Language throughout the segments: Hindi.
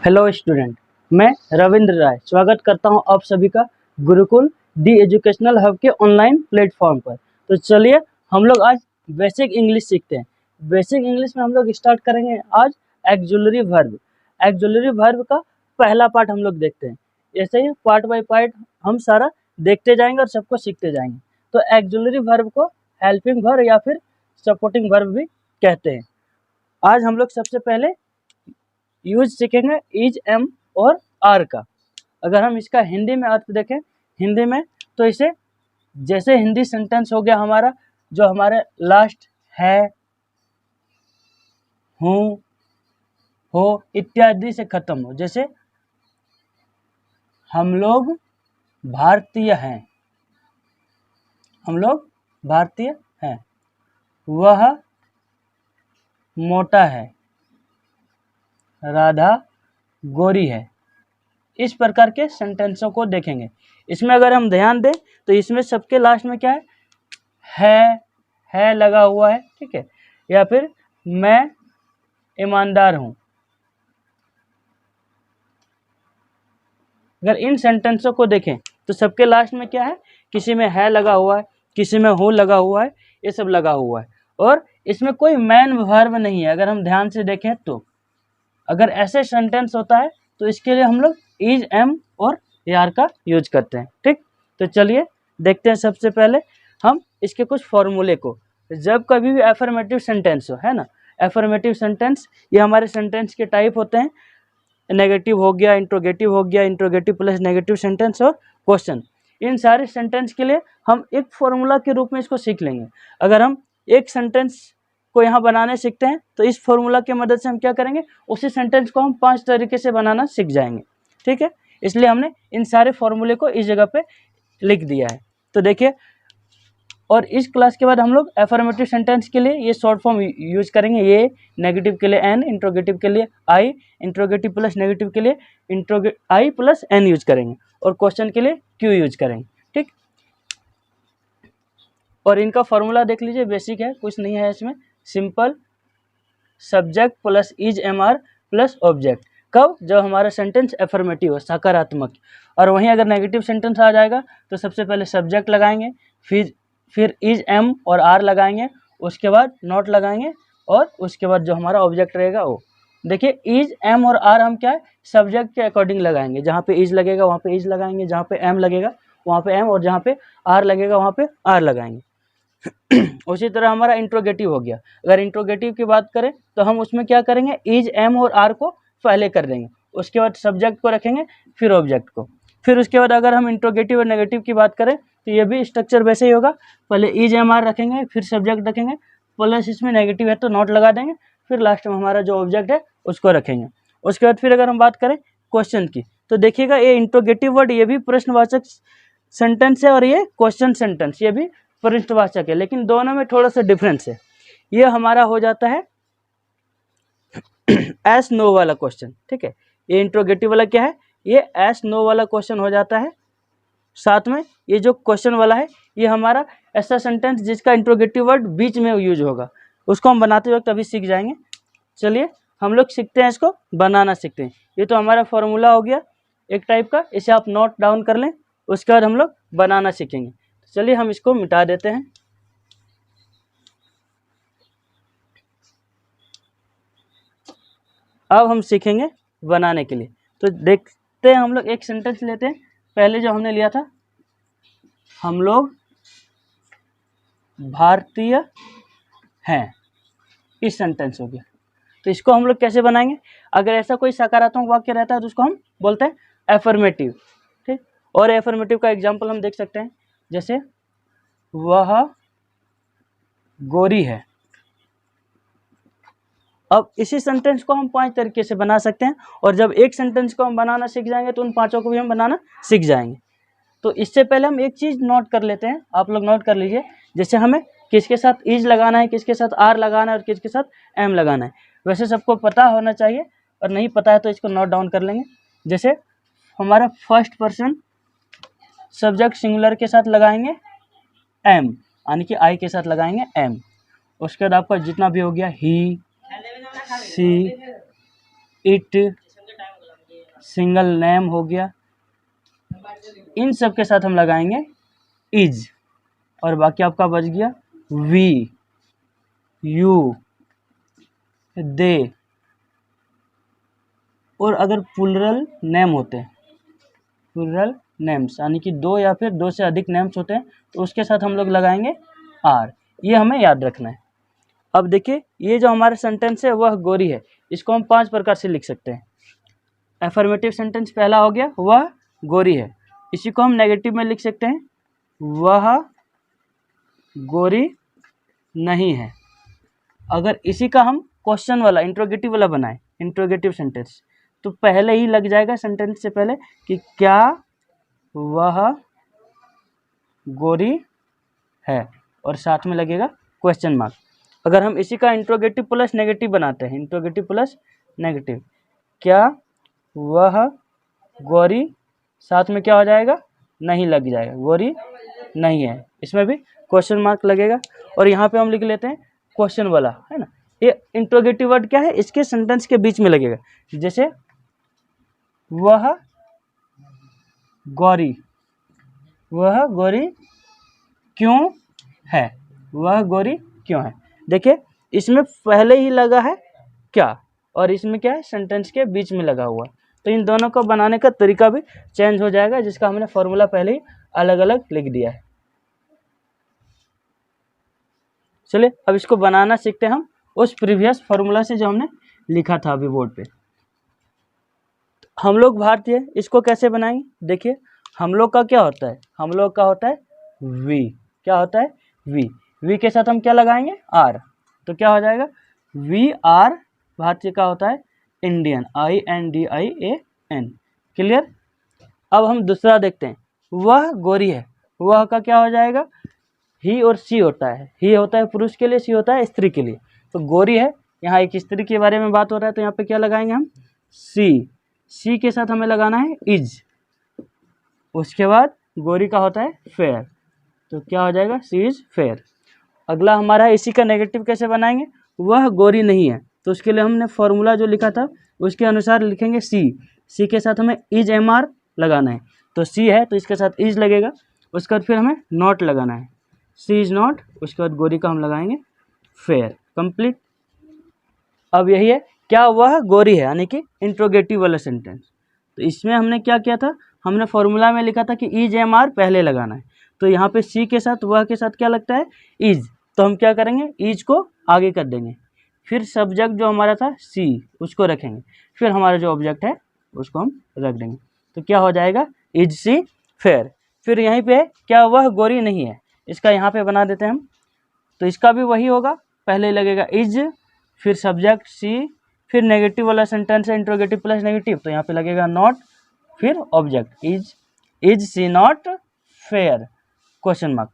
हेलो स्टूडेंट, मैं रविंद्र राय स्वागत करता हूं आप सभी का गुरुकुल दी एजुकेशनल हब के ऑनलाइन प्लेटफॉर्म पर। तो चलिए हम लोग आज बेसिक इंग्लिश सीखते हैं। बेसिक इंग्लिश में हम लोग स्टार्ट करेंगे आज एक्जुलरी वर्ब। एक्जुलरी वर्ब का पहला पार्ट हम लोग देखते हैं। ऐसे ही पार्ट बाय पार्ट हम सारा देखते जाएंगे और सबको सीखते जाएंगे। तो एक्जुलरी वर्ब को हेल्पिंग वर्ब या फिर सपोर्टिंग वर्ब भी कहते हैं। आज हम लोग सबसे पहले यूज सीखेंगे इज, एम और आर का। अगर हम इसका हिंदी में अर्थ देखें, हिंदी में तो इसे जैसे हिंदी सेंटेंस हो गया हमारा, जो हमारे लास्ट है, हूँ, हो इत्यादि से खत्म हो। जैसे हम लोग भारतीय हैं, हम लोग भारतीय हैं। वह मोटा है, राधा गोरी है। इस प्रकार के सेंटेंसों को देखेंगे। इसमें अगर हम ध्यान दें तो इसमें सबके लास्ट में क्या है लगा हुआ है, ठीक है। या फिर मैं ईमानदार हूं। अगर इन सेंटेंसों को देखें तो सबके लास्ट में क्या है, किसी में है लगा हुआ है, किसी में हो लगा हुआ है, ये सब लगा हुआ है। और इसमें कोई मेन वर्ब नहीं है। अगर हम ध्यान से देखें तो अगर ऐसे सेंटेंस होता है तो इसके लिए हम लोग इज, एम और आर का यूज करते हैं, ठीक। तो चलिए देखते हैं सबसे पहले हम इसके कुछ फॉर्मूले को। जब कभी भी एफर्मेटिव सेंटेंस हो, है ना, एफर्मेटिव सेंटेंस ये हमारे सेंटेंस के टाइप होते हैं। नेगेटिव हो गया, इंट्रोगेटिव हो गया, इंट्रोगेटिव प्लस नेगेटिव सेंटेंस और क्वेश्चन। इन सारे सेंटेंस के लिए हम एक फॉर्मूला के रूप में इसको सीख लेंगे। अगर हम एक सेंटेंस को यहाँ बनाने सीखते हैं तो इस फॉर्मूला की मदद से हम क्या करेंगे, उसी सेंटेंस को हम 5 तरीके से बनाना सीख जाएंगे, ठीक है। इसलिए हमने इन सारे फॉर्मूले को इस जगह पे लिख दिया है। तो देखिए, और इस क्लास के बाद हम लोग एफर्मेटिव सेंटेंस के लिए ये शॉर्ट फॉर्म यूज करेंगे। ये नेगेटिव के लिए एन, इंट्रोगेटिव के लिए आई, इंट्रोगेटिव प्लस नेगेटिव के लिए आई प्लस एन यूज करेंगे, और क्वेश्चन के लिए क्यू यूज करेंगे, ठीक। और इनका फॉर्मूला देख लीजिए, बेसिक है, कुछ नहीं है इसमें। Simple subject plus is, am are plus object. कब? जब हमारा सेंटेंस एफर्मेटिव हो, सकारात्मक। और वहीं अगर नेगेटिव सेंटेंस आ जाएगा तो सबसे पहले सब्जेक्ट लगाएंगे, फिर इज, एम और आर लगाएंगे, उसके बाद नॉट लगाएंगे, और उसके बाद जो हमारा ऑब्जेक्ट रहेगा वो। देखिए, इज, एम और आर हम क्या है, सब्जेक्ट के अकॉर्डिंग लगाएंगे। जहाँ पे इज लगेगा वहाँ पे इज लगाएंगे, जहाँ पे एम लगेगा वहाँ पे एम, और जहाँ पे आर लगेगा वहाँ पे आर लगाएंगे। उसी तरह हमारा इंट्रोगेटिव हो गया। अगर इंट्रोगेटिव की बात करें तो हम उसमें क्या करेंगे, इज, एम और आर को पहले कर देंगे, उसके बाद सब्जेक्ट को रखेंगे, फिर ऑब्जेक्ट को। फिर उसके बाद अगर हम इंट्रोगेटिव और नेगेटिव की बात करें तो ये भी स्ट्रक्चर वैसे ही होगा। पहले इज, एम, आर रखेंगे, फिर सब्जेक्ट रखेंगे, प्लस इसमें नेगेटिव है तो नॉट लगा देंगे, फिर लास्ट में हमारा जो ऑब्जेक्ट है उसको रखेंगे। उसके बाद फिर अगर हम बात करें क्वेश्चन की तो देखिएगा, ये इंट्रोगेटिव वर्ड ये भी प्रश्नवाचक सेंटेंस है, और ये क्वेश्चन सेंटेंस ये भी प्रश्नवाचक है, लेकिन दोनों में थोड़ा सा डिफरेंस है। ये हमारा हो जाता है एस, नो वाला क्वेश्चन, ठीक है। ये इंट्रोगेटिव वाला क्या है, ये एस, नो वाला क्वेश्चन हो जाता है। साथ में ये जो क्वेश्चन वाला है ये हमारा ऐसा सेंटेंस जिसका इंट्रोगेटिव वर्ड बीच में यूज होगा, उसको हम बनाते वक्त अभी सीख जाएंगे। चलिए हम लोग सीखते हैं, इसको बनाना सीखते हैं। ये तो हमारा फॉर्मूला हो गया एक टाइप का, इसे आप नोट डाउन कर लें। उसके बाद हम लोग बनाना सीखेंगे। चलिए हम इसको मिटा देते हैं। अब हम सीखेंगे बनाने के लिए। तो देखते हैं, हम लोग एक सेंटेंस लेते हैं। पहले जो हमने लिया था, हम लोग भारतीय हैं, इस सेंटेंस हो गया। तो इसको हम लोग कैसे बनाएंगे, अगर ऐसा कोई सकारात्मक वाक्य रहता है तो उसको हम बोलते हैं एफर्मेटिव, ठीक। और एफर्मेटिव का एग्जाम्पल हम देख सकते हैं, जैसे वह गोरी है। अब इसी सेंटेंस को हम 5 तरीके से बना सकते हैं, और जब एक सेंटेंस को हम बनाना सीख जाएंगे तो उन 5 को भी हम बनाना सीख जाएंगे। तो इससे पहले हम एक चीज़ नोट कर लेते हैं, आप लोग नोट कर लीजिए। जैसे हमें किसके साथ इज लगाना है, किसके साथ आर लगाना है, और किसके साथ एम लगाना है। वैसे सबको पता होना चाहिए, और नहीं पता है तो इसको नोट डाउन कर लेंगे। जैसे हमारा फर्स्ट पर्सन सब्जेक्ट सिंगुलर के साथ लगाएंगे एम, यानी कि आई के साथ लगाएंगे एम। उसके बाद आपका जितना भी हो गया, ही, सी, इट, सिंगल नेम हो गया, इन सब के साथ हम लगाएंगे इज, और बाकी आपका बच गया वी, यू, दे। और अगर प्लूरल नेम होते हैं, प्लूरल नेम्स यानी कि दो या फिर दो से अधिक नेम्स होते हैं, तो उसके साथ हम लोग लगाएंगे आर। ये हमें याद रखना है। अब देखिए, ये जो हमारा सेंटेंस है वह गोरी है, इसको हम 5 प्रकार से लिख सकते हैं। एफर्मेटिव सेंटेंस पहला हो गया, वह गोरी है। इसी को हम नेगेटिव में लिख सकते हैं, वह गोरी नहीं है। अगर इसी का हम क्वेश्चन वाला इंट्रोगेटिव वाला बनाए, इंट्रोगेटिव सेंटेंस, तो पहले ही लग जाएगा सेंटेंस से पहले कि क्या वह गोरी है, और साथ में लगेगा क्वेश्चन मार्क। अगर हम इसी का इंट्रोगेटिव प्लस नेगेटिव बनाते हैं, इंट्रोगेटिव प्लस नेगेटिव, क्या वह गोरी, साथ में क्या हो जाएगा, नहीं लग जाएगा, गोरी नहीं है, इसमें भी क्वेश्चन मार्क लगेगा। और यहाँ पे हम लिख लेते हैं क्वेश्चन वाला, है ना। ये इंट्रोगेटिव वर्ड क्या है, इसके सेंटेंस के बीच में लगेगा। जैसे वह गोरी, वह गोरी क्यों है, वह गोरी क्यों है। देखिए, इसमें पहले ही लगा है क्या, और इसमें क्या है, सेंटेंस के बीच में लगा हुआ। तो इन दोनों को बनाने का तरीका भी चेंज हो जाएगा, जिसका हमने फॉर्मूला पहले ही अलग अलग लिख दिया है। चलिए अब इसको बनाना सीखते हैं हम उस प्रीवियस फॉर्मूला से जो हमने लिखा था अभी बोर्ड पे। हम लोग भारतीय, इसको कैसे बनाएंगे। देखिए, हम लोग का क्या होता है, हम लोग का होता है वी, क्या होता है वी, वी के साथ हम क्या लगाएंगे, आर। तो क्या हो जाएगा, वी आर। भारतीय का होता है इंडियन, INDIAN। क्लियर। अब हम दूसरा देखते हैं, वह गोरी है, वह का क्या हो जाएगा, ही और सी होता है, ही होता है पुरुष के लिए, सी होता है स्त्री के लिए। तो गोरी है, यहाँ एक स्त्री के बारे में बात हो रहा है, तो यहाँ पे क्या लगाएंगे हम, सी। सी के साथ हमें लगाना है इज। उसके बाद गोरी का होता है फेयर, तो क्या हो जाएगा, सी इज फेयर। अगला हमारा है, इसी का नेगेटिव कैसे बनाएंगे, वह गोरी नहीं है। तो उसके लिए हमने फॉर्मूला जो लिखा था उसके अनुसार लिखेंगे सी। सी के साथ हमें इज MR लगाना है, तो सी है तो इसके साथ इज लगेगा। उसके बाद फिर हमें नॉट लगाना है, सी इज नॉट। उसके बाद गोरी का हम लगाएंगे फेयर। कंप्लीट। अब यही है, क्या वह गोरी है, यानी कि इंट्रोगेटिव वाला सेंटेंस। तो इसमें हमने क्या किया था, हमने फॉर्मूला में लिखा था कि इज MR पहले लगाना है। तो यहाँ पे सी के साथ वह के साथ क्या लगता है, इज। तो हम क्या करेंगे, इज को आगे कर देंगे, फिर सब्जेक्ट जो हमारा था सी उसको रखेंगे, फिर हमारा जो ऑब्जेक्ट है उसको हम रख देंगे। तो क्या हो जाएगा, इज सी फेयर। फिर यहीं पे क्या वह गोरी नहीं है, इसका यहाँ पे बना देते हैं हम। तो इसका भी वही होगा, पहले लगेगा इज, फिर सब्जेक्ट सी, फिर नेगेटिव वाला सेंटेंस है इंट्रोगेटिव प्लस नेगेटिव, तो यहाँ पे लगेगा नॉट, फिर object is she not fair, question mark.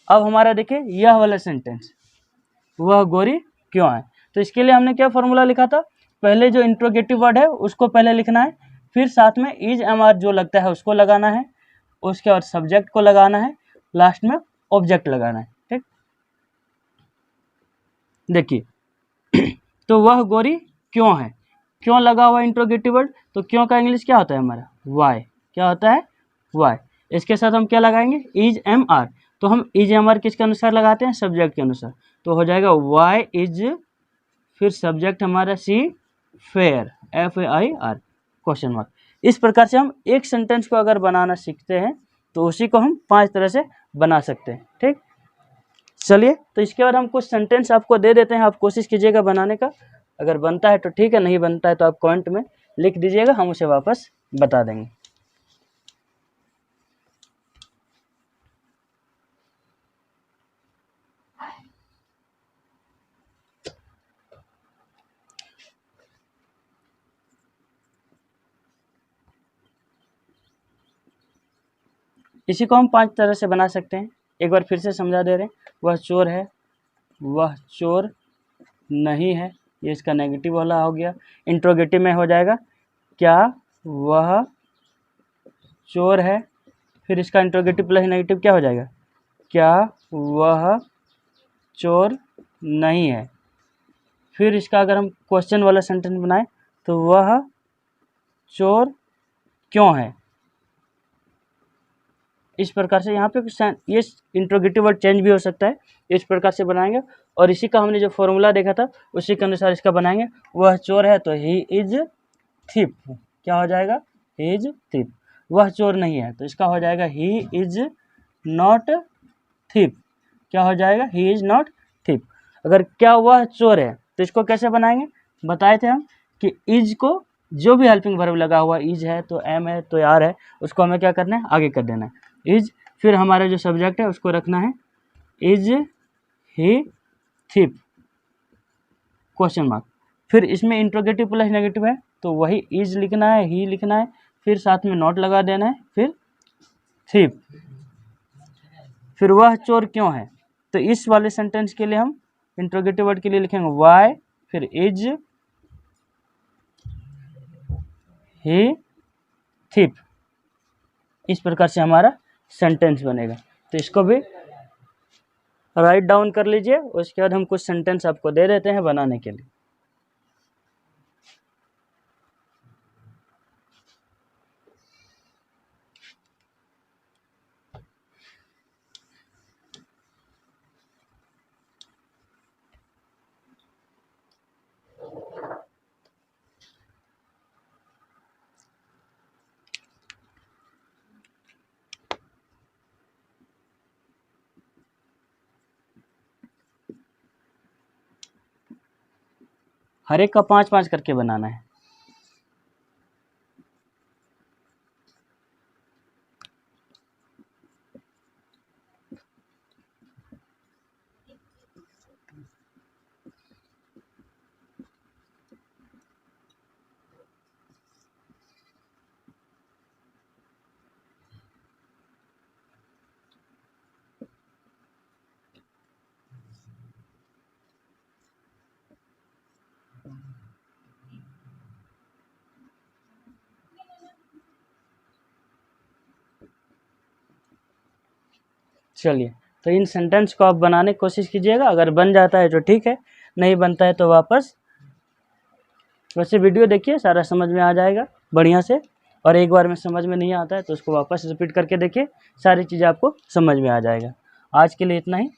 अब हमारा देखिए यह वाला सेंटेंस, वह गोरी क्यों है। तो इसके लिए हमने क्या फॉर्मूला लिखा था, पहले जो इंट्रोगेटिव वर्ड है उसको पहले लिखना है, फिर साथ में इज MR जो लगता है उसको लगाना है, उसके बाद सब्जेक्ट को लगाना है, लास्ट में ऑब्जेक्ट लगाना है। ठीक, देखिए तो वह गोरी क्यों है, क्यों लगा हुआ इंट्रोगेटिव वर्ड, तो क्यों का इंग्लिश क्या होता है हमारा, वाई। क्या होता है, वाई। इसके साथ हम क्या लगाएंगे, इज MR। तो हम इज MR किसके अनुसार लगाते हैं, सब्जेक्ट के अनुसार। तो हो जाएगा वाई इज, फिर सब्जेक्ट हमारा सी, फेयर, FAIR, क्वेश्चन मार्क। इस प्रकार से हम एक सेंटेंस को अगर बनाना सीखते हैं तो उसी को हम 5 तरह से बना सकते हैं। ठीक, चलिए तो इसके बाद हम कुछ सेंटेंस आपको दे देते हैं, आप कोशिश कीजिएगा बनाने का। अगर बनता है तो ठीक है, नहीं बनता है तो आप कमेंट में लिख दीजिएगा, हम उसे वापस बता देंगे। इसी को हम 5 तरह से बना सकते हैं। एक बार फिर से समझा दे रहे हैं, वह चोर है, वह चोर नहीं है, ये इसका नेगेटिव वाला हो गया। इंट्रोगेटिव में हो जाएगा, क्या वह चोर है, फिर इसका इंट्रोगेटिव प्लस नेगेटिव क्या हो जाएगा, क्या वह चोर नहीं है। फिर इसका अगर हम क्वेश्चन वाला सेंटेंस बनाएं तो वह चोर क्यों है। इस प्रकार से यहाँ पे ये इंट्रोगेटिव वर्ड चेंज भी हो सकता है, इस प्रकार से बनाएंगे। और इसी का हमने जो फॉर्मूला देखा था उसी के अनुसार इसका बनाएंगे। वह चोर है तो ही इज थिप, क्या हो जाएगा, ही इज थिप। वह चोर नहीं है तो इसका हो जाएगा ही इज नॉट थिप, क्या हो जाएगा, ही इज नॉट थिप। अगर क्या वह चोर है तो इसको कैसे बनाएंगे, बताए थे हम कि इज को जो भी हेल्पिंग वर्ब लगा हुआ, इज है तो एम है तो आर है, उसको हमें क्या करना है, आगे कर देना है इज, फिर हमारा जो सब्जेक्ट है उसको रखना है इज ही थिप क्वेश्चन मार्क। फिर इसमें इंट्रोगेटिव प्लस नेगेटिव है तो वही इज लिखना है, ही लिखना है, फिर साथ में नॉट लगा देना है, फिर थिप। फिर वह चोर क्यों है, तो इस वाले सेंटेंस के लिए हम इंट्रोगेटिव वर्ड के लिए लिखेंगे वाई, फिर इज ही थिप। इस प्रकार से हमारा सेंटेंस बनेगा। तो इसको भी राइट डाउन कर लीजिए, उसके बाद हम कुछ सेंटेंस आपको दे देते हैं बनाने के लिए। हर एक का 5-5 करके बनाना है। चलिए, तो इन सेंटेंस को आप बनाने की कोशिश कीजिएगा, अगर बन जाता है तो ठीक है, नहीं बनता है तो वापस वैसे वीडियो देखिए, सारा समझ में आ जाएगा बढ़िया से। और एक बार में समझ में नहीं आता है तो उसको वापस रिपीट करके देखिए, सारी चीज़ें आपको समझ में आ जाएगा। आज के लिए इतना ही।